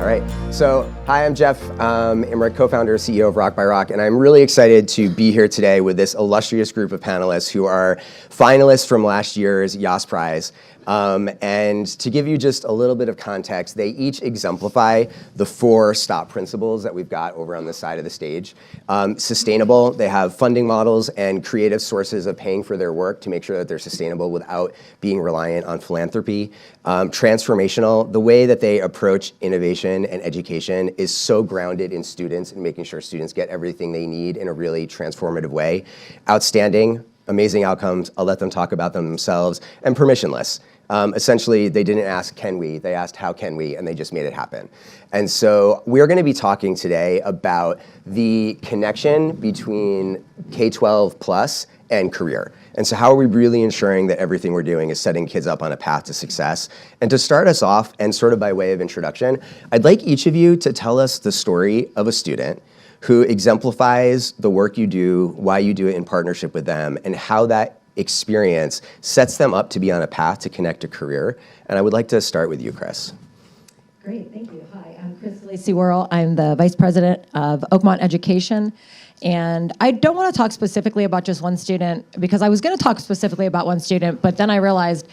All right, so hi, I'm Jeff Imrich, co-founder, CEO of Rock by Rock, and I'm really excited to be here today with this illustrious group of panelists who are finalists from last year's Yass Prize. And to give you just a little bit of context, they each exemplify the 4 STOP principles that we've got over on the side of the stage. Sustainable, they have funding models and creative sources of paying for their work to make sure that they're sustainable without being reliant on philanthropy. Transformational, the way that they approach innovation and education is so grounded in students and making sure students get everything they need in a really transformative way. Outstanding, amazing outcomes, I'll let them talk about them themselves. And permissionless. Essentially, they didn't ask, can we? They asked, how can we? And they just made it happen. And so we're going to be talking today about the connection between K-12 plus and career. And so how are we really ensuring that everything we're doing is setting kids up on a path to success? And to start us off, and sort of by way of introduction, I'd like each of you to tell us the story of a student who exemplifies the work you do, why you do it in partnership with them, and how that experience sets them up to be on a path to connect a career. And I would like to start with you, Cris. Great, thank you. Hi, I'm Cris Gulacy-Worrel. I'm the Vice President of Oakmont Education. And I don't want to talk specifically about just one student, because I was going to talk specifically about one student, but then I realized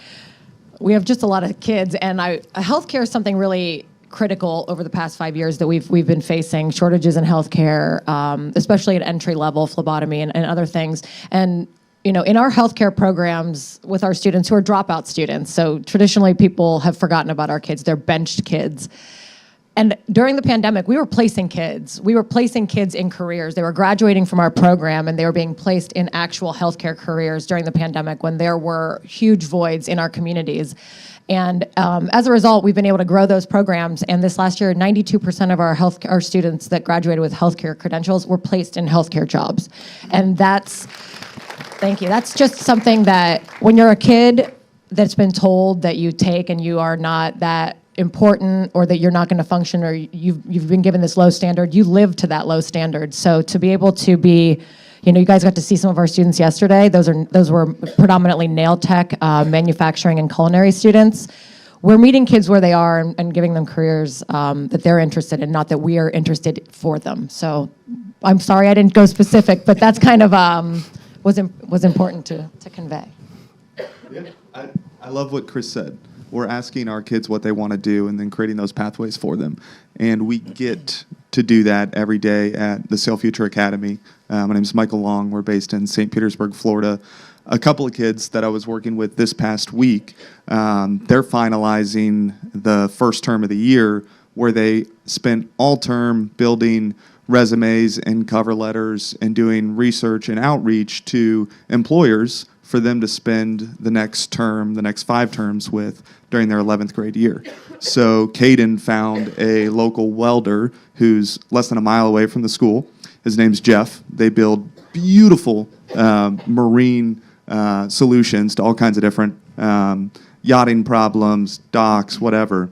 we have just a lot of kids, and healthcare is something really critical over the past 5 years that we've been facing, shortages in healthcare, especially at entry level, phlebotomy and other things. And you know, in our healthcare programs with our students who are dropout students, so traditionally people have forgotten about our kids, they're benched kids. And during the pandemic, we were placing kids. We were placing kids in careers. They were graduating from our program and they were being placed in actual healthcare careers during the pandemic when there were huge voids in our communities. And as a result, we've been able to grow those programs. And this last year, 92% of our students that graduated with healthcare credentials were placed in healthcare jobs. And thank you. That's just something that when you're a kid that's been told that you take and you are not that important, or that you're not going to function, or you've been given this low standard, you live to that low standard. So to be able to be, you know, you guys got to see some of our students yesterday. Those were predominantly nail tech, manufacturing, and culinary students. We're meeting kids where they are and giving them careers that they're interested in, not that we are interested for them. So I'm sorry I didn't go specific, but that's kind of was important to convey. Yeah, I love what Cris said. We're asking our kids what they want to do and then creating those pathways for them. And we get to do that every day at the SailFuture Academy. My name is Michael Long. We're based in St. Petersburg, Florida. A couple of kids that I was working with this past week, they're finalizing the first term of the year, where they spent all term building resumes and cover letters and doing research and outreach to employers for them to spend the next term, the next 5 terms with during their 11th grade year. So Caden found a local welder who's less than a mile away from the school. His name's Jeff. They build beautiful marine solutions to all kinds of different yachting problems, docks, whatever.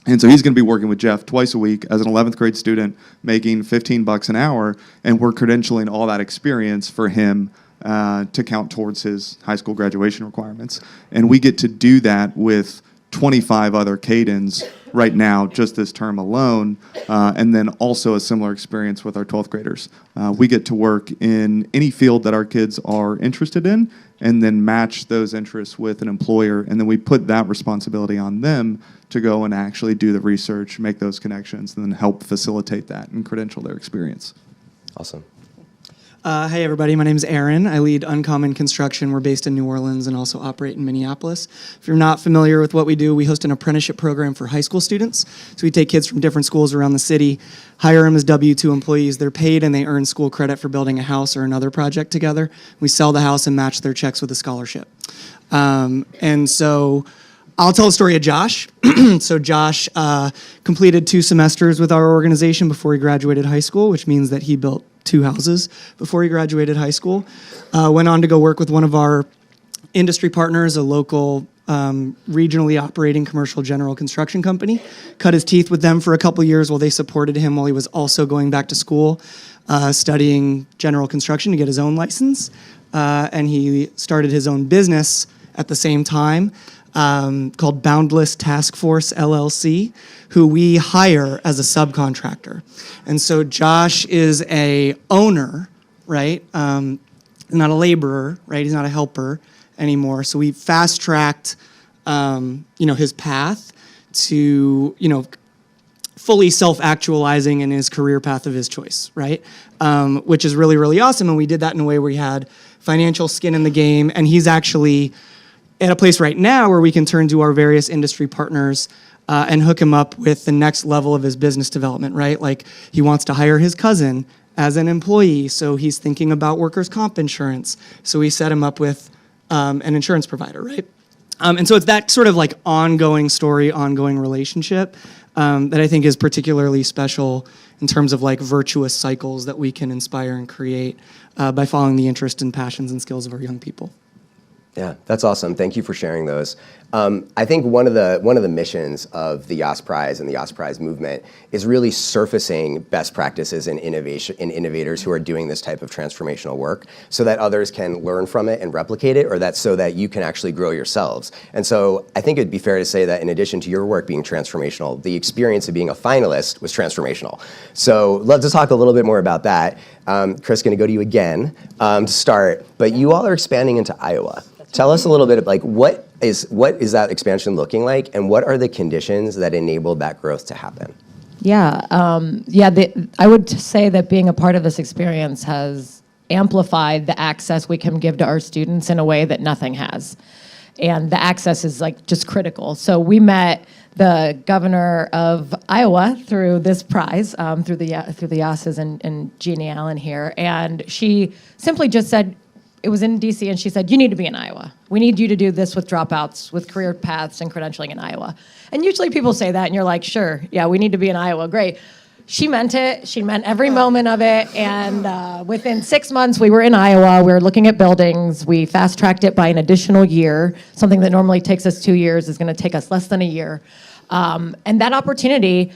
And so he's going to be working with Jeff twice a week as an 11th grade student, making $15 an hour, and we're credentialing all that experience for him to count towards his high school graduation requirements. And we get to do that with 25 other Cadens right now, just this term alone, and then also a similar experience with our 12th graders. We get to work in any field that our kids are interested in, and then match those interests with an employer, and then we put that responsibility on them to go and actually do the research, make those connections, and then help facilitate that and credential their experience. Awesome. Hey everybody, my name is Aaron. I lead Uncommon Construction. We're based in New Orleans and also operate in Minneapolis. If you're not familiar with what we do, we host an apprenticeship program for high school students. So we take kids from different schools around the city, hire them as W-2 employees. They're paid and they earn school credit for building a house or another project together. We sell the house and match their checks with a scholarship. And so I'll tell the story of Josh. So Josh completed 2 semesters with our organization before he graduated high school, which means that he built 2 houses before he graduated high school. Went on to go work with one of our industry partners, a local regionally operating commercial general construction company. Cut his teeth with them for a couple years while they supported him while he was also going back to school, studying general construction to get his own license. And he started his own business at the same time. called Boundless Task Force LLC, who we hire as a subcontractor. And so Josh is a owner, right? Not a laborer, right? He's not a helper anymore. So we fast-tracked, his path to, fully self-actualizing in his career path of his choice, right? Which is really, really awesome. And we did that in a way where he had financial skin in the game. And he's actually at a place right now where we can turn to our various industry partners and hook him up with the next level of his business development, right? Like he wants to hire his cousin as an employee, so he's thinking about workers' comp insurance. So we set him up with an insurance provider, right? And so it's that sort of like ongoing story, ongoing relationship that I think is particularly special in terms of like virtuous cycles that we can inspire and create by following the interest and passions and skills of our young people. Yeah, that's awesome. Thank you for sharing those. I think one of the missions of the Yass Prize and the Yass Prize movement is really surfacing best practices and innovators who are doing this type of transformational work, so that others can learn from it and replicate it, or so that you can actually grow yourselves. And so I think it'd be fair to say that in addition to your work being transformational, the experience of being a finalist was transformational. So let's talk a little bit more about that. Cris, going to go to you again to start, but you all are expanding into Iowa. Tell us a little bit of like what is that expansion looking like, and what are the conditions that enabled that growth to happen? Yeah, I would say that being a part of this experience has amplified the access we can give to our students in a way that nothing has. And the access is like just critical. So we met the governor of Iowa through this prize, through the Yasses and Jeannie Allen here, and she simply just said, it was in DC, and she said, you need to be in Iowa. We need you to do this with dropouts, with career paths and credentialing in Iowa. And usually people say that, and you're like, sure, yeah, we need to be in Iowa, great. She meant it. She meant every moment of it. And within 6 months, we were in Iowa. We were looking at buildings. We fast-tracked it by an additional year. Something that normally takes us 2 years is going to take us less than a year. And that opportunity,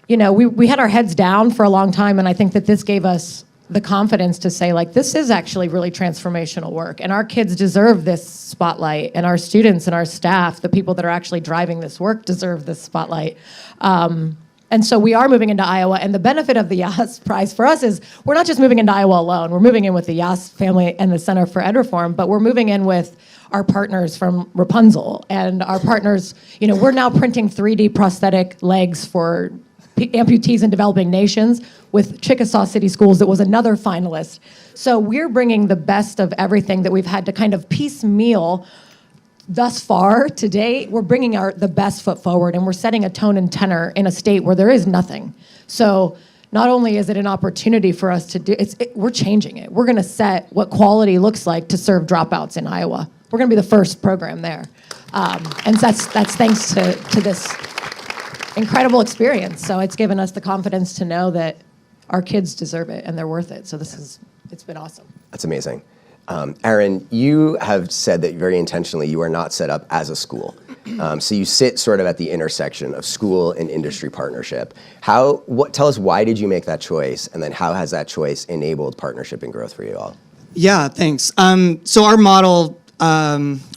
we had our heads down for a long time, and I think that this gave us the confidence to say, like, this is actually really transformational work, and our kids deserve this spotlight, and our students and our staff, the people that are actually driving this work, deserve this spotlight. And so we are moving into Iowa, and the benefit of the Yass Prize for us is we're not just moving into Iowa alone. We're moving in with the Yass family and the Center for Ed Reform, but we're moving in with our partners from Rapunzel, and our partners, we're now printing 3D prosthetic legs for amputees in developing nations with Chickasaw City Schools that was another finalist. So we're bringing the best of everything that we've had to kind of piecemeal thus far to date. We're bringing the best foot forward, and we're setting a tone and tenor in a state where there is nothing. So not only is it an opportunity for us to do, we're changing it. We're gonna set what quality looks like to serve dropouts in Iowa. We're gonna be the first program there. And that's thanks to this incredible experience. So it's given us the confidence to know that our kids deserve it and they're worth it. So it's been awesome. That's amazing. Aaron, you have said that very intentionally you are not set up as a school. So you sit sort of at the intersection of school and industry partnership. Tell us, why did you make that choice? And then how has that choice enabled partnership and growth for you all? Yeah, thanks. So our model,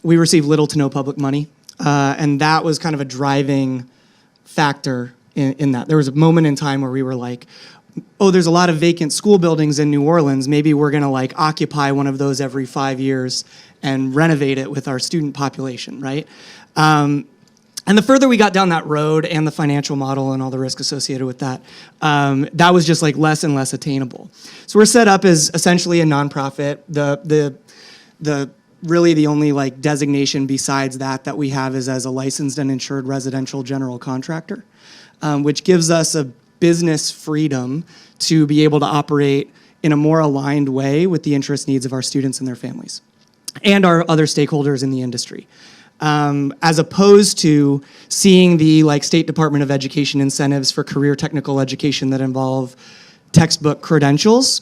we receive little to no public money. And that was kind of a driving factor in that. There was a moment in time where we were like, oh, there's a lot of vacant school buildings in New Orleans. Maybe we're going to like occupy one of those every 5 years and renovate it with our student population, right? And the further we got down that road, and the financial model and all the risk associated with that, that was just like less and less attainable. So we're set up as essentially a nonprofit. The really the only like designation besides that we have is as a licensed and insured residential general contractor, which gives us a business freedom to be able to operate in a more aligned way with the interest needs of our students and their families and our other stakeholders in the industry. As opposed to seeing the like State Department of Education incentives for career technical education that involve textbook credentials,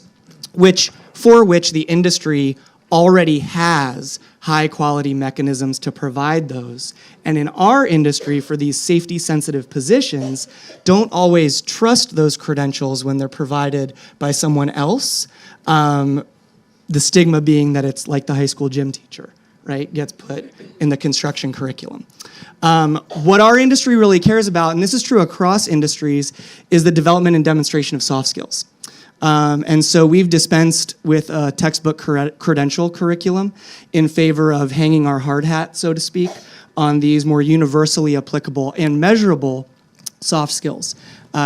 for which the industry already has high quality mechanisms to provide those. And in our industry, for these safety sensitive positions, don't always trust those credentials when they're provided by someone else. The stigma being that it's like the high school gym teacher, right, gets put in the construction curriculum. What our industry really cares about, and this is true across industries, is the development and demonstration of soft skills. And so we've dispensed with a textbook credential curriculum in favor of hanging our hard hat, so to speak, on these more universally applicable and measurable soft skills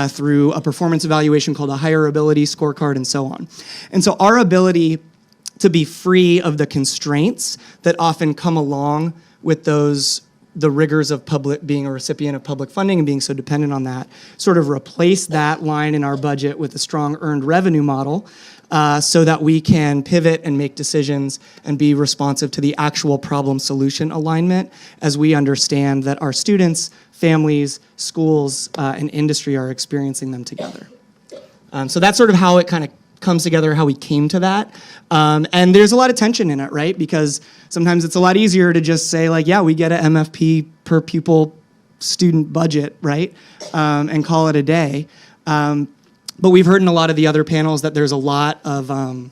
through a performance evaluation called a higher ability scorecard and so on. And so our ability to be free of the constraints that often come along with the rigors of being a recipient of public funding and being so dependent on that, sort of replace that line in our budget with a strong earned revenue model so that we can pivot and make decisions and be responsive to the actual problem solution alignment as we understand that our students, families, schools, and industry are experiencing them together. So that's sort of how it kind of comes together, how we came to that. And there's a lot of tension in it, right? Because sometimes it's a lot easier to just say, like, yeah, we get an MFP per pupil student budget, right? And call it a day. But we've heard in a lot of the other panels that there's a lot of the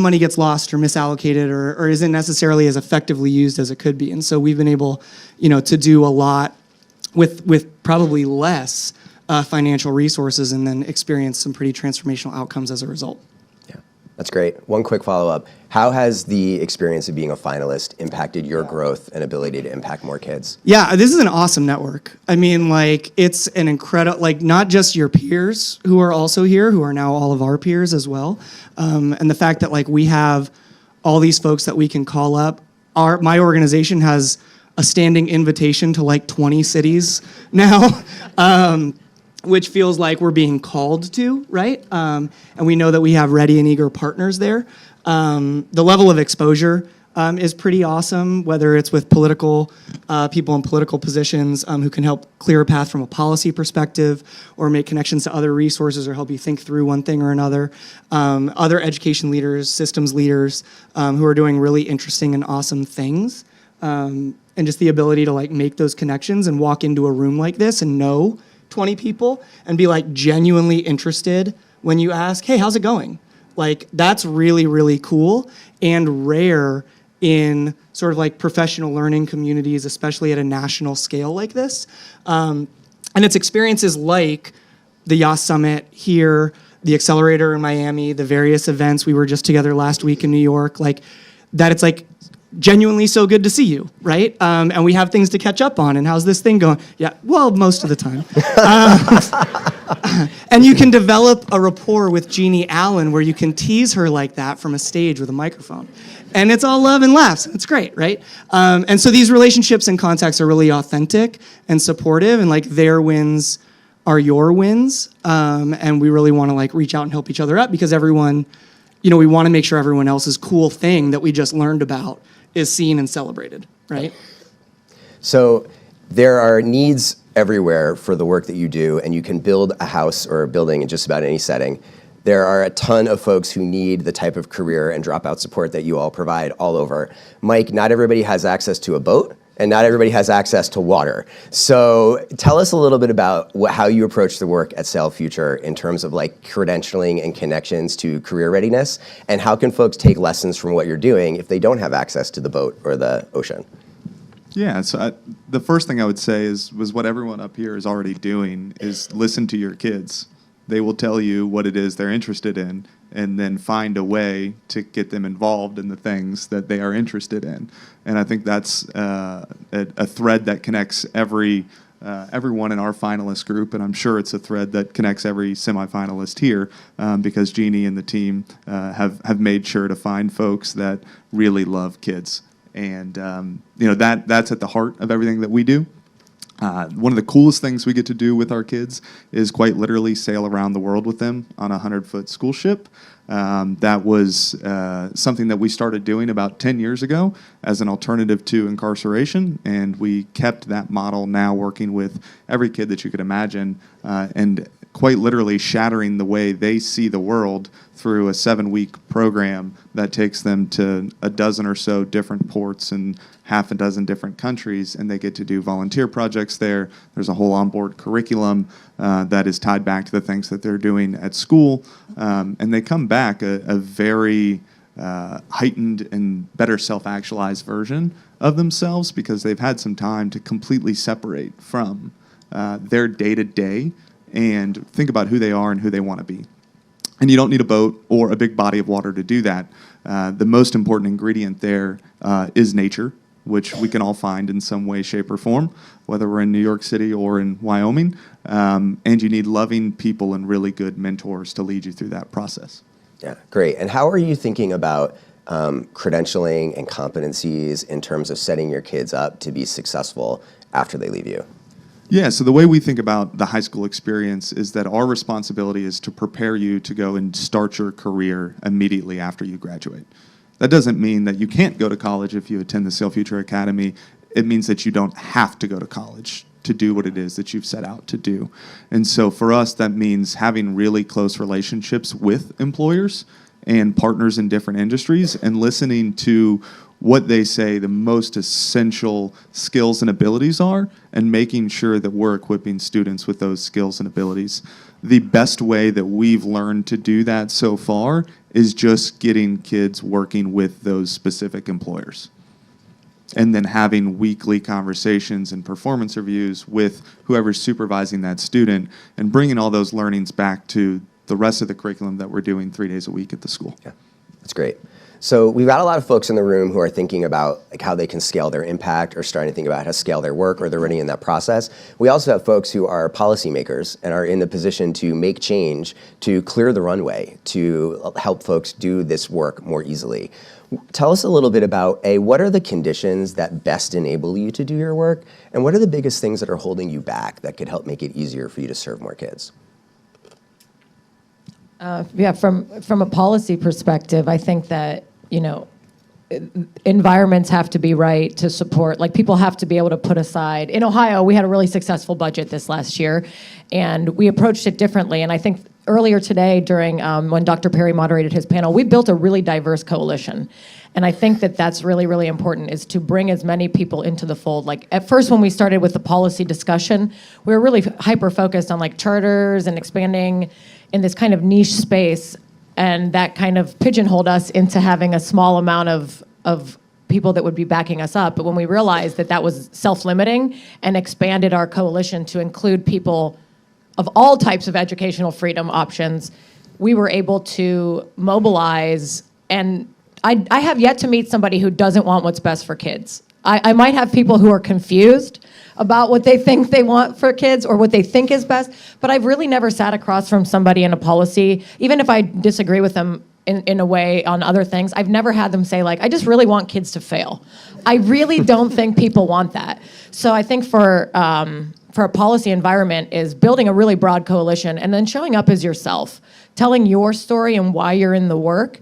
money gets lost or misallocated or isn't necessarily as effectively used as it could be. And so we've been able, to do a lot with probably less financial resources and then experience some pretty transformational outcomes as a result. Yeah, that's great. One quick follow-up. How has the experience of being a finalist impacted your growth and ability to impact more kids? Yeah, this is an awesome network. I mean, it's an incredible, not just your peers who are also here, who are now all of our peers as well. And the fact that we have all these folks that we can call up. My organization has a standing invitation to 20 cities now. Which feels like we're being called to, right? And we know that we have ready and eager partners there. The level of exposure is pretty awesome, whether it's with political people in political positions who can help clear a path from a policy perspective or make connections to other resources or help you think through one thing or another. Other education leaders, systems leaders who are doing really interesting and awesome things. And just the ability to make those connections and walk into a room like this and know 20 people and be genuinely interested when you ask, hey, how's it going? That's really, really cool and rare in sort of professional learning communities, especially at a national scale like this. And it's experiences like the Yass Summit here, the Accelerator in Miami, the various events. We were just together last week in New York, that it's genuinely so good to see you, right? And we have things to catch up on. And how's this thing going? Yeah, well, most of the time. And you can develop a rapport with Jeannie Allen where you can tease her like that from a stage with a microphone. And it's all love and laughs. It's great, right? And so these relationships and contacts are really authentic and supportive, and their wins are your wins. And we really want to reach out and help each other up because everyone, we want to make sure everyone else's cool thing that we just learned about is seen and celebrated, right? So there are needs everywhere for the work that you do, and you can build a house or a building in just about any setting. There are a ton of folks who need the type of career and dropout support that you all provide all over. Mike, not everybody has access to a boat, and not everybody has access to water. So tell us a little bit about how you approach the work at SailFuture in terms of credentialing and connections to career readiness, and how can folks take lessons from what you're doing if they don't have access to the boat or the ocean? Yeah, so the first thing I would say was what everyone up here is already doing is listen to your kids. They will tell you what it is they're interested in, and then find a way to get them involved in the things that they are interested in. And I think that's a thread that connects everyone in our finalist group, and I'm sure it's a thread that connects every semifinalist here because Jeannie and the team have made sure to find folks that really love kids. And that's at the heart of everything that we do. One of the coolest things we get to do with our kids is quite literally sail around the world with them on a 100-foot school ship. That was something that we started doing about 10 years ago as an alternative to incarceration, and we kept that model now working with every kid that you could imagine and quite literally shattering the way they see the world through a 7-week program that takes them to a dozen or so different ports and half a dozen different countries, and they get to do volunteer projects there. There's a whole onboard curriculum that is tied back to the things that they're doing at school, and they come back a very heightened and better self-actualized version of themselves because they've had some time to completely separate from their day-to-day and think about who they are and who they want to be. And you don't need a boat or a big body of water to do that. The most important ingredient there is nature, which we can all find in some way, shape, or form, whether we're in New York City or in Wyoming. And you need loving people and really good mentors to lead you through that process. Yeah, great. And how are you thinking about credentialing and competencies in terms of setting your kids up to be successful after they leave you? Yeah, so the way we think about the high school experience is that our responsibility is to prepare you to go and start your career immediately after you graduate. That doesn't mean that you can't go to college if you attend the SailFuture Academy. It means that you don't have to go to college to do what it is that you've set out to do. And so for us, that means having really close relationships with employers and partners in different industries and listening to what they say the most essential skills and abilities are and making sure that we're equipping students with those skills and abilities. The best way that we've learned to do that so far is just getting kids working with those specific employers and then having weekly conversations and performance reviews with whoever's supervising that student and bringing all those learnings back to the rest of the curriculum that we're doing 3 days a week at the school. Yeah, that's great. So we've got a lot of folks in the room who are thinking about like how they can scale their impact or starting to think about how to scale their work, or they're already in that process. We also have folks who are policymakers and are in the position to make change, to clear the runway, to help folks do this work more easily. Tell us a little bit about, what are the conditions that best enable you to do your work, and what are the biggest things that are holding you back that could help make it easier for you to serve more kids? From a policy perspective, I think that, environments have to be right to support, like people have to be able to put aside. In Ohio, we had a really successful budget this last year, and we approached it differently. And I think earlier today during when Dr. Perry moderated his panel, we built a really diverse coalition. And I think that that's really, really important, is to bring as many people into the fold. Like at first when we started with the policy discussion, we were really hyper-focused on like charters and expanding in this kind of niche space. And that kind of pigeonholed us into having a small amount of people that would be backing us up. But when we realized that that was self-limiting and expanded our coalition to include people of all types of educational freedom options, we were able to mobilize. And I have yet to meet somebody who doesn't want what's best for kids. I might have people who are confused about what they think they want for kids or what they think is best, but I've really never sat across from somebody in a policy, even if I disagree with them in a way on other things, I've never had them say like, I just really want kids to fail. I really don't think people want that. So I think for a policy environment is building a really broad coalition and then showing up as yourself, telling your story and why you're in the work.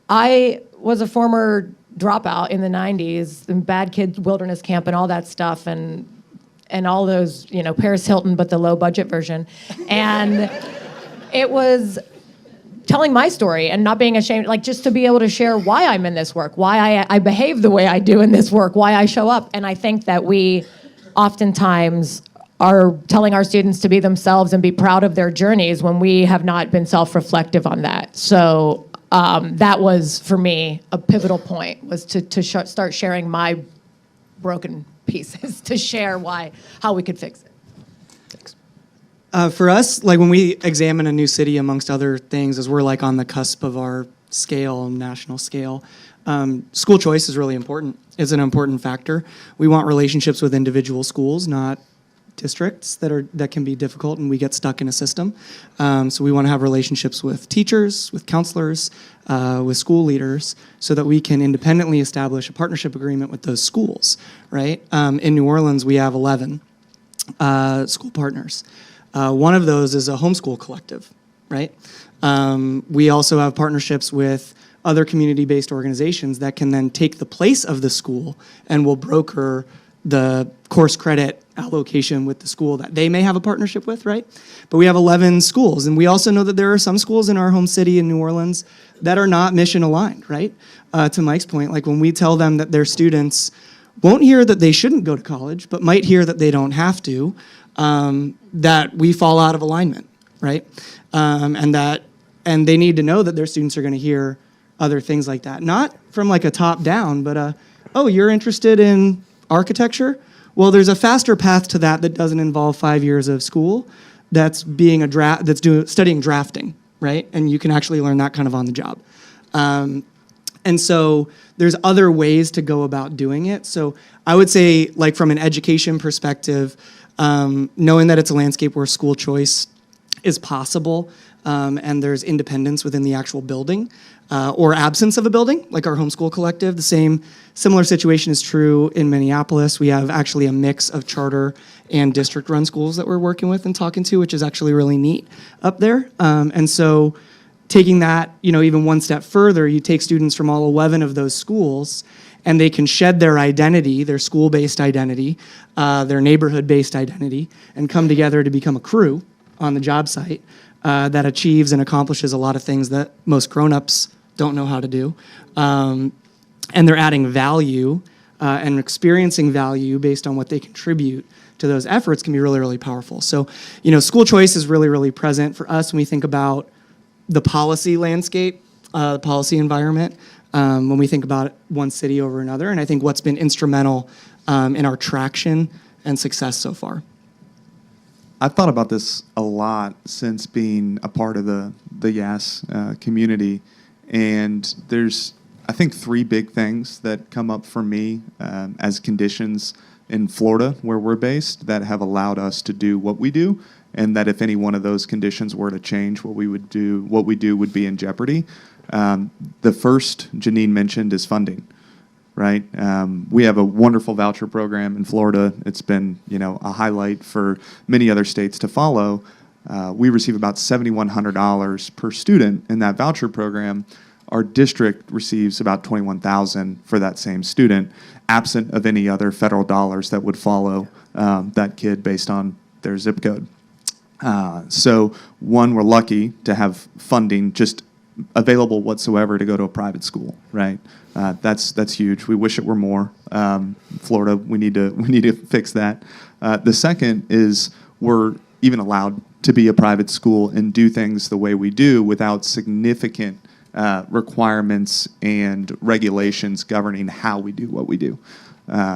I was a former dropout in the 90s, and bad kid wilderness camp and all that stuff, and all those, Paris Hilton, but the low budget version. And it was telling my story and not being ashamed, like just to be able to share why I'm in this work, why I behave the way I do in this work, why I show up. And I think that we oftentimes are telling our students to be themselves and be proud of their journeys when we have not been self-reflective on that. So that was, for me, a pivotal point, was to start sharing my broken pieces, to share how we could fix it. Thanks. For us, like when we examine a new city, amongst other things, as we're like on the cusp of our scale, national scale, school choice is really important. It's an important factor. We want relationships with individual schools, not districts that can be difficult, and we get stuck in a system. So we want to have relationships with teachers, with counselors, with school leaders, so that we can independently establish a partnership agreement with those schools, right? In New Orleans, we have 11 school partners. One of those is a homeschool collective, right? We also have partnerships with other community-based organizations that can then take the place of the school and will broker the course credit allocation with the school that they may have a partnership with, right? But we have 11 schools, and we also know that there are some schools in our home city in New Orleans that are not mission aligned, right? To Mike's point, like when we tell them that their students won't hear that they shouldn't go to college, but might hear that they don't have to, that we fall out of alignment, right? And they need to know that their students are going to hear other things like that. Not from like a top down, but oh, you're interested in architecture? Well, there's a faster path to that doesn't involve 5 years of school. That's studying drafting, right? And you can actually learn that kind of on the job. And so there's other ways to go about doing it. So I would say, like from an education perspective, knowing that it's a landscape where school choice is possible, and there's independence within the actual building, or absence of a building, like our homeschool collective. The similar situation is true in Minneapolis. We have actually a mix of charter and district-run schools that we're working with and talking to, which is actually really neat up there. And so taking that, even one step further, you take students from all 11 of those schools, and they can shed their identity, their school-based identity, their neighborhood-based identity, and come together to become a crew on the job site that achieves and accomplishes a lot of things that most grown-ups don't know how to do. And they're adding value and experiencing value based on what they contribute to those efforts can be really, really powerful. So, school choice is really, really present for us when we think about the policy landscape, the policy environment, when we think about one city over another. And I think what's been instrumental in our traction and success so far. I've thought about this a lot since being a part of the Yass community, and there's, I think, 3 big things that come up for me as conditions in Florida, where we're based, that have allowed us to do what we do, and that if any one of those conditions were to change, what we do would be in jeopardy. The first Janine mentioned is funding. Right? We have a wonderful voucher program in Florida. It's been, a highlight for many other states to follow. We receive about $7,100 per student in that voucher program. Our district receives about $21,000 for that same student, absent of any other federal dollars that would follow that kid based on their zip code. So, one, we're lucky to have funding just available whatsoever to go to a private school, right? That's huge. We wish it were more. Florida, we need to fix that. The second is we're even allowed to be a private school and do things the way we do without significant requirements and regulations governing how we do what we do.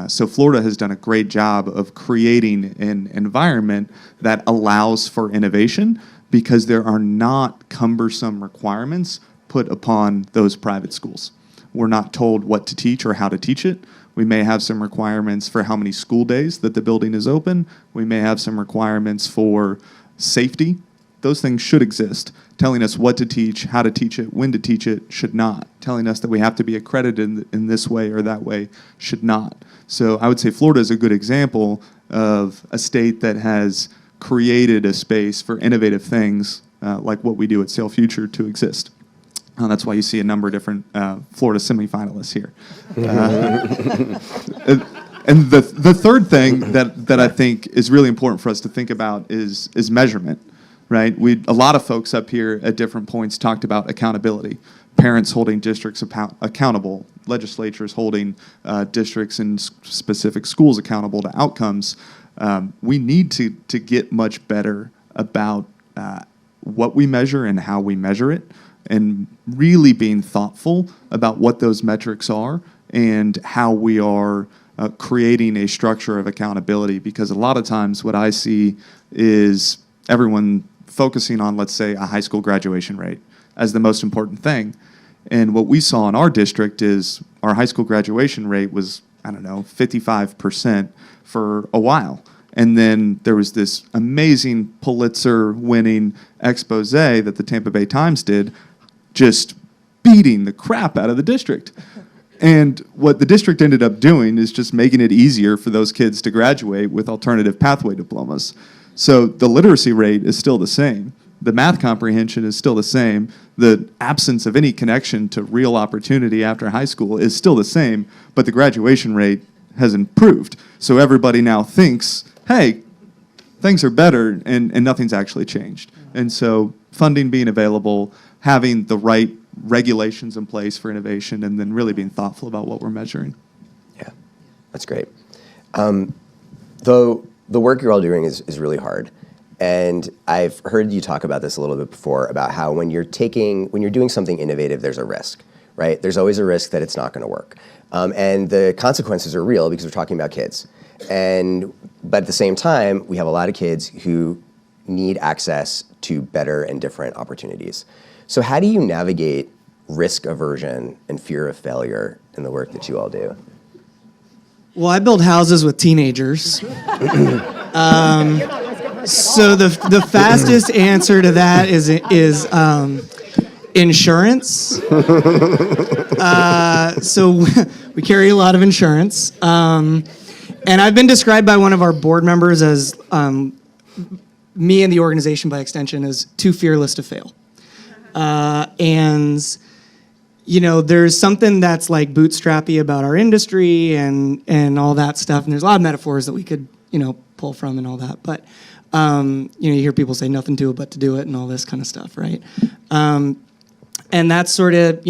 So Florida has done a great job of creating an environment that allows for innovation because there are not cumbersome requirements put upon those private schools. We're not told what to teach or how to teach it. We may have some requirements for how many school days that the building is open. We may have some requirements for safety. Those things should exist. Telling us what to teach, how to teach it, when to teach it should not. Telling us that we have to be accredited in this way or that way should not. So I would say Florida is a good example of a state that has created a space for innovative things like what we do at SailFuture to exist. That's why you see a number of different Florida semifinalists here. And the third thing that I think is really important for us to think about is measurement, right? A lot of folks up here at different points talked about accountability. Parents holding districts accountable, legislatures holding districts and specific schools accountable to outcomes. We need to get much better about what we measure and how we measure it, and really being thoughtful about what those metrics are and how we are creating a structure of accountability. Because a lot of times what I see is everyone focusing on, let's say, a high school graduation rate as the most important thing. And what we saw in our district is our high school graduation rate was, 55% for a while. And then there was this amazing Pulitzer-winning expose that the Tampa Bay Times did, just beating the crap out of the district. And what the district ended up doing is just making it easier for those kids to graduate with alternative pathway diplomas. So the literacy rate is still the same. The math comprehension is still the same. The absence of any connection to real opportunity after high school is still the same, but the graduation rate has improved. So everybody now thinks, hey, things are better, and nothing's actually changed. And so funding being available, having the right regulations in place for innovation, and then really being thoughtful about what we're measuring. Yeah, that's great. Though the work you're all doing is really hard. And I've heard you talk about this a little bit before, about how when you're doing something innovative, there's a risk, right? There's always a risk that it's not going to work. And the consequences are real because we're talking about kids. But at the same time, we have a lot of kids who need access to better and different opportunities. So how do you navigate risk aversion and fear of failure in the work that you all do? Well, I build houses with teenagers. So the fastest answer to that is insurance. So we carry a lot of insurance. And I've been described by one of our board members as, me and the organization by extension, as too fearless to fail. And there's something that's like bootstrappy about our industry and all that stuff. And there's a lot of metaphors that we could, pull from and all that. But, you hear people say nothing to it but to do it and all this kind of stuff, right? And that's sort of,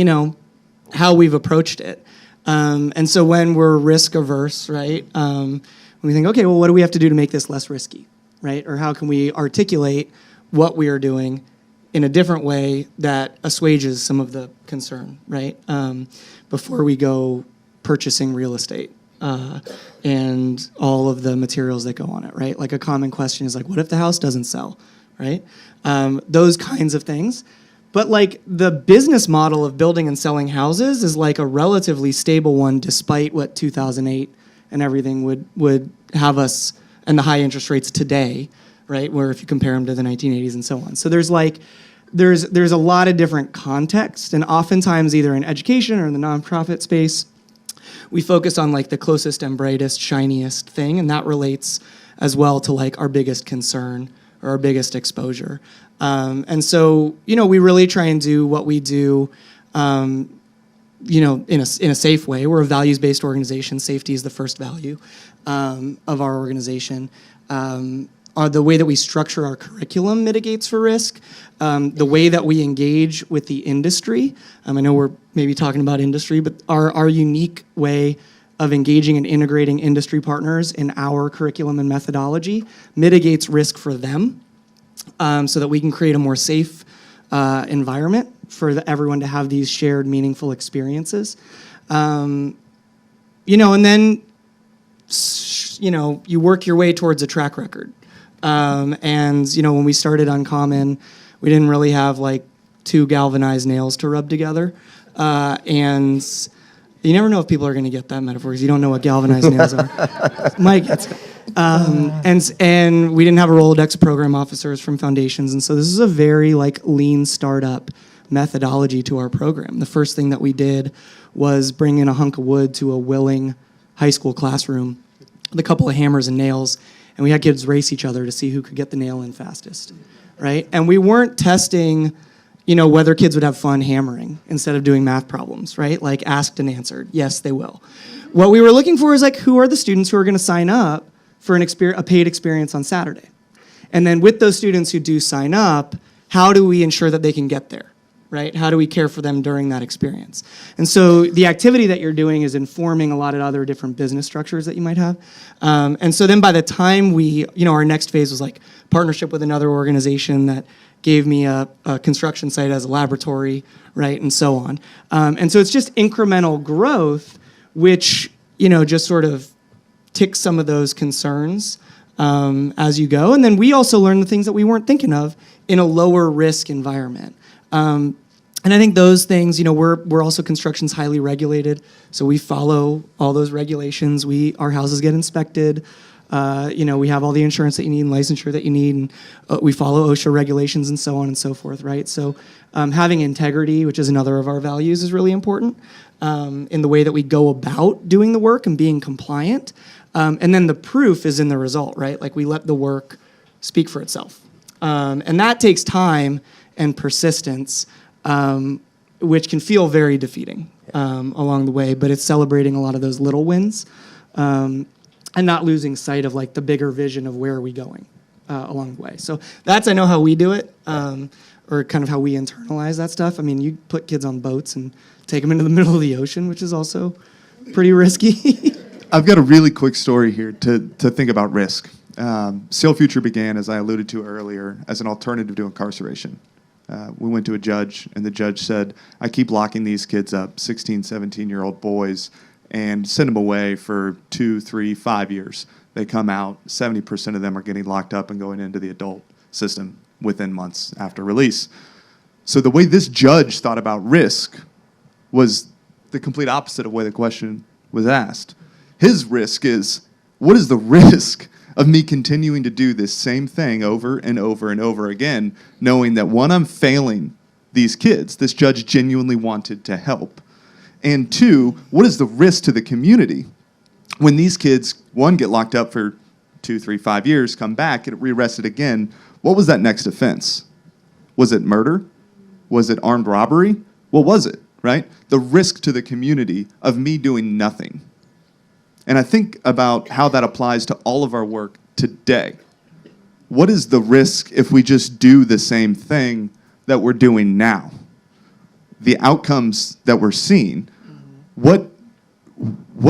how we've approached it. And so when we're risk averse, right, when we think, okay, well, what do we have to do to make this less risky, right? Or how can we articulate what we are doing in a different way that assuages some of the concern, right? Before we go purchasing real estate and all of the materials that go on it, right? Like a common question is like, what if the house doesn't sell, right? Those kinds of things. But like the business model of building and selling houses is like a relatively stable one, despite what 2008 and everything would have us, and the high interest rates today, right? Where if you compare them to the 1980s and so on. So there's a lot of different context, and oftentimes either in education or in the nonprofit space, we focus on like the closest and brightest, shiniest thing, and that relates as well to like our biggest concern or our biggest exposure. And so, we really try and do what we do, in a safe way. We're a values-based organization. Safety is the first value of our organization. The way that we structure our curriculum mitigates for risk. The way that we engage with the industry. I know we're maybe talking about industry, but our unique way of engaging and integrating industry partners in our curriculum and methodology mitigates risk for them. So that we can create a more safe environment for everyone to have these shared, meaningful experiences. And then, you work your way towards a track record. And, when we started Uncommon, we didn't really have like 2 galvanized nails to rub together. And you never know if people are going to get that metaphor because you don't know what galvanized nails are. Mike gets it. And we didn't have a Rolodex of program officers from foundations, and so this is a very like lean startup methodology to our program. The first thing that we did was bring in a hunk of wood to a willing high school classroom with a couple of hammers and nails, and we had kids race each other to see who could get the nail in fastest, right? And we weren't testing, whether kids would have fun hammering instead of doing math problems, right? Like asked and answered, yes, they will. What we were looking for is like, who are the students who are going to sign up for a paid experience on Saturday? And then with those students who do sign up, how do we ensure that they can get there, right? How do we care for them during that experience? And so the activity that you're doing is informing a lot of other different business structures that you might have. And so then by the time our next phase was like partnership with another organization that gave me a construction site as a laboratory, right, and so on. And so it's just incremental growth, which, just sort of tick some of those concerns as you go. And then we also learn the things that we weren't thinking of in a lower risk environment. And I think those things, we're also construction's highly regulated, so we follow all those regulations. Our houses get inspected. We have all the insurance that you need and licensure that you need, and we follow OSHA regulations and so on and so forth, right? So having integrity, which is another of our values, is really important in the way that we go about doing the work and being compliant. And then the proof is in the result, right? Like we let the work speak for itself. And that takes time and persistence, which can feel very defeating along the way, but it's celebrating a lot of those little wins and not losing sight of like the bigger vision of where are we going along the way. So that's, I know how we do it, or kind of how we internalize that stuff. I mean, you put kids on boats and take them into the middle of the ocean, which is also pretty risky. I've got a really quick story here to think about risk. SailFuture began, as I alluded to earlier, as an alternative to incarceration. we went to a judge, and the judge said, I keep locking these kids up, 16, 17-year-old boys, and send them away for 2, 3, 5 years. They come out, 70% of them are getting locked up and going into the adult system within months after release. So the way this judge thought about risk was the complete opposite of the way the question was asked. His risk is, what is the risk of me continuing to do this same thing over and over and over again, knowing that, one, I'm failing these kids. This judge genuinely wanted to help. And two, what is the risk to the community when these kids, one, get locked up for 2, 3, 5 years, come back, get rearrested again? What was that next offense? Was it murder? Was it armed robbery? What was it, right? The risk to the community of me doing nothing. And I think about how that applies to all of our work today. What is the risk if we just do the same thing that we're doing now? The outcomes that we're seeing, what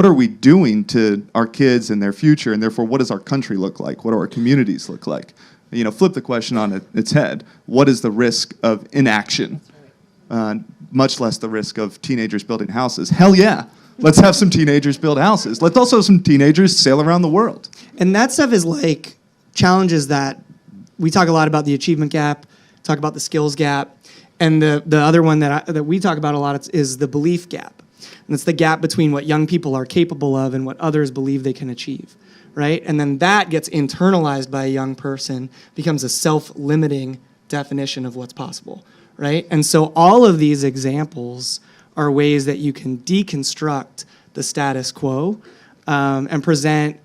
are we doing to our kids and their future, and therefore what does our country look like? What do our communities look like? You know, flip the question on its head. What is the risk of inaction? Much less the risk of teenagers building houses. Hell yeah. Let's have some teenagers build houses. Let's also have some teenagers sail around the world. And that stuff is like challenges that we talk a lot about, the achievement gap, talk about the skills gap, and the other one that we talk about a lot is the belief gap. And it's the gap between what young people are capable of and what others believe they can achieve, right? And then that gets internalized by a young person, becomes a self-limiting definition of what's possible, right? And so all of these examples are ways that you can deconstruct the status quo and present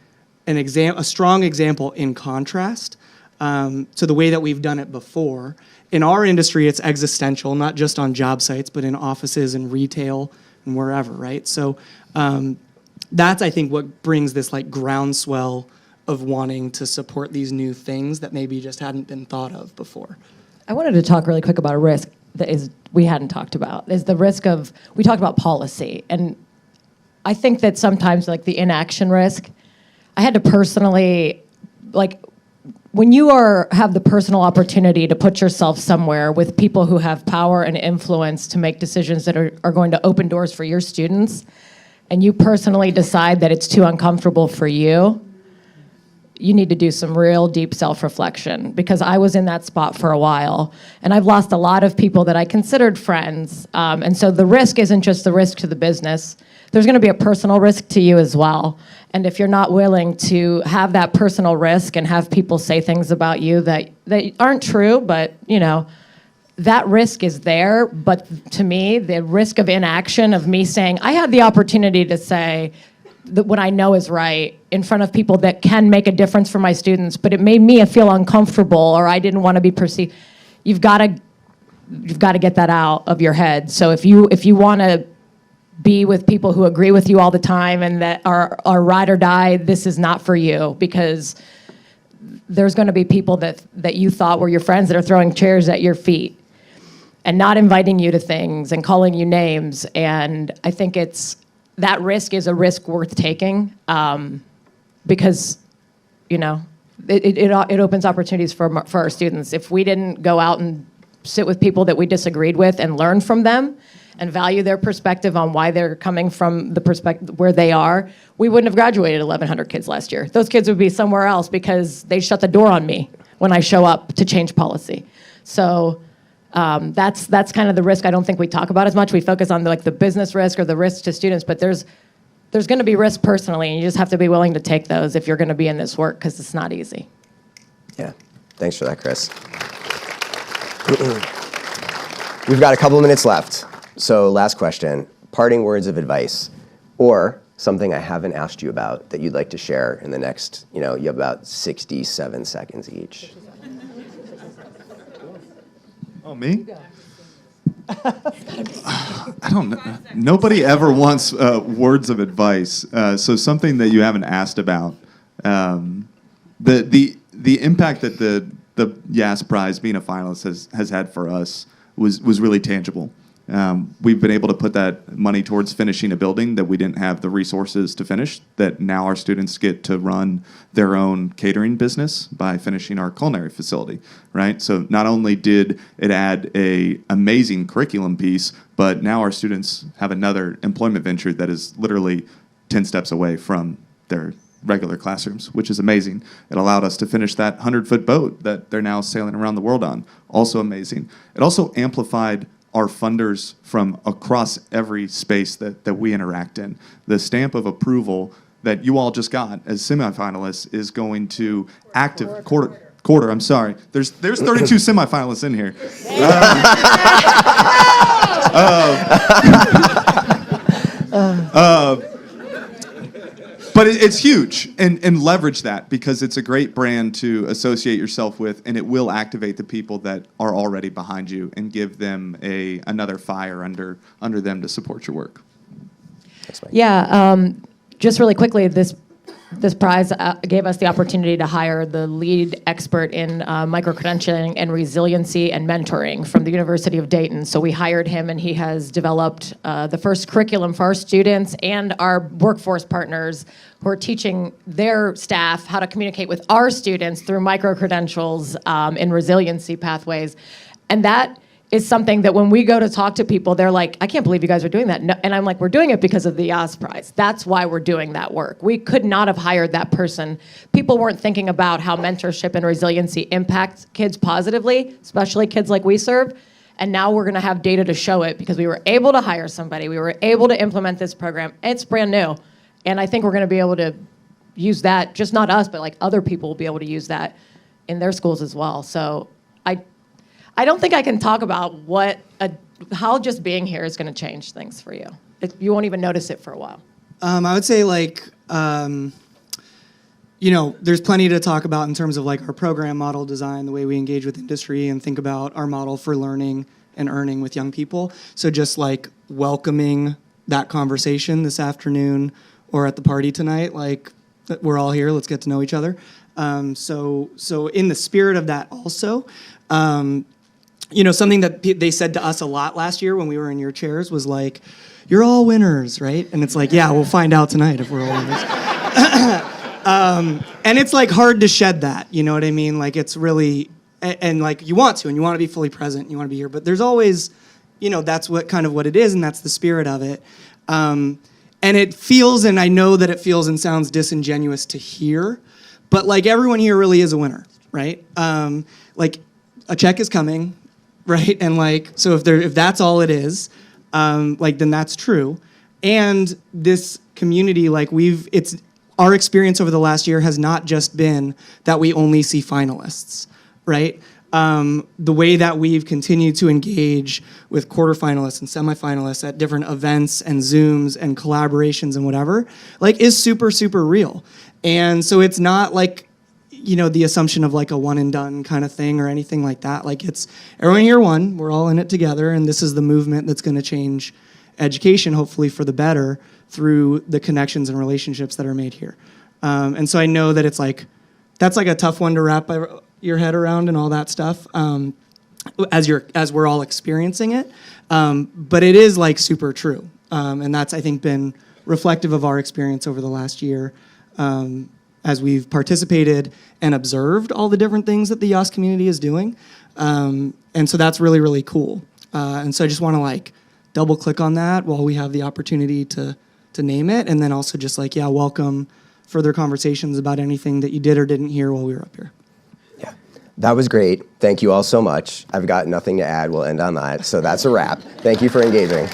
a strong example in contrast to the way that we've done it before. In our industry, it's existential, not just on job sites, but in offices and retail and wherever, right? So that's, I think, what brings this like groundswell of wanting to support these new things that maybe just hadn't been thought of before. I wanted to talk really quick about a risk that we hadn't talked about, is the risk of, we talked about policy. And I think that sometimes like the inaction risk, I had to personally, like when you have the personal opportunity to put yourself somewhere with people who have power and influence to make decisions that are going to open doors for your students, and you personally decide that it's too uncomfortable for you, you need to do some real deep self-reflection, because I was in that spot for a while, and I've lost a lot of people that I considered friends. And so the risk isn't just the risk to the business. There's going to be a personal risk to you as well. And if you're not willing to have that personal risk and have people say things about you that aren't true, but you know, that risk is there. But to me, the risk of inaction, of me saying, I had the opportunity to say what I know is right in front of people that can make a difference for my students, but it made me feel uncomfortable, or I didn't want to be perceived. You've got to get that out of your head. So if you want to be with people who agree with you all the time and that are ride or die, this is not for you, because there's going to be people that you thought were your friends that are throwing chairs at your feet and not inviting you to things and calling you names. And I think that risk is a risk worth taking, because, you know, it opens opportunities for our students. If we didn't go out and sit with people that we disagreed with and learn from them and value their perspective on why they're coming from the perspective where they are, we wouldn't have graduated 1,100 kids last year. Those kids would be somewhere else because they shut the door on me when I show up to change policy. So that's kind of the risk I don't think we talk about as much. We focus on the business risk or the risk to students, but there's going to be risk personally, and you just have to be willing to take those if you're going to be in this work, because it's not easy. Yeah, thanks for that, Cris. We've got a couple of minutes left. So last question, parting words of advice, or something I haven't asked you about that you'd like to share in the next, you have about 67 seconds each. Oh, me? I don't know. Nobody ever wants words of advice. So something that you haven't asked about, the impact that the Yass Prize, being a finalist, has had for us was really tangible. We've been able to put that money towards finishing a building that we didn't have the resources to finish, that now our students get to run their own catering business by finishing our culinary facility, right? So not only did it add a amazing curriculum piece, but now our students have another employment venture that is literally 10 steps away from their regular classrooms, which is amazing. It allowed us to finish that 100-foot boat that they're now sailing around the world on. Also amazing. It also amplified our funders from across every space that we interact in. The stamp of approval that you all just got as semifinalists is going to quarter. I'm sorry. There's 32 semifinalists in here. But it's huge, and leverage that, because it's a great brand to associate yourself with, and it will activate the people that are already behind you and give them another fire under them to support your work. Yeah, just really quickly, this prize gave us the opportunity to hire the lead expert in micro-credentialing and resiliency and mentoring from the University of Dayton. So we hired him, and he has developed the first curriculum for our students and our workforce partners who are teaching their staff how to communicate with our students through micro-credentials in resiliency pathways. And that is something that when we go to talk to people, they're like, I can't believe you guys are doing that. No, and I'm like, we're doing it because of the Yass Prize. That's why we're doing that work. We could not have hired that person. People weren't thinking about how mentorship and resiliency impacts kids positively, especially kids like we serve. And now we're going to have data to show it, because we were able to hire somebody. We were able to implement this program. It's brand new. And I think we're going to be able to use that, just not us, but like other people will be able to use that in their schools as well. So I don't think I can talk about how just being here is going to change things for you. You won't even notice it for a while. I would say there's plenty to talk about in terms of like our program model design, the way we engage with industry and think about our model for learning and earning with young people. So just like welcoming that conversation this afternoon or at the party tonight, like we're all here, let's get to know each other. So in the spirit of that also, something that they said to us a lot last year when we were in your chairs was like, you're all winners, right? And it's like, yeah, we'll find out tonight if we're all winners. And it's like hard to shed that, you know what I mean? Like it's really, and like you want to be fully present, you want to be here, but there's always, that's what it is, and that's the spirit of it. And it feels, and I know that it feels and sounds disingenuous to hear, but like everyone here really is a winner, right? Like a check is coming, right? And like, so if that's all it is, then that's true. And this community, our experience over the last year has not just been that we only see finalists, right? The way that we've continued to engage with quarterfinalists and semifinalists at different events and Zooms and collaborations and whatever, is super, super real. And so it's not like, the assumption of like a one and done kind of thing or anything like that. Like it's everyone here won, we're all in it together, and this is the movement that's going to change education, hopefully for the better, through the connections and relationships that are made here. And so I know that that's like a tough one to wrap your head around and all that stuff as we're all experiencing it. But it is like super true. And that's, I think, been reflective of our experience over the last year as we've participated and observed all the different things that the Yass community is doing. And so that's really, really cool. And so I just want to double click on that while we have the opportunity to name it. And then also just welcome further conversations about anything that you did or didn't hear while we were up here. Yeah, that was great. Thank you all so much. I've got nothing to add. We'll end on that. So that's a wrap. Thank you for engaging.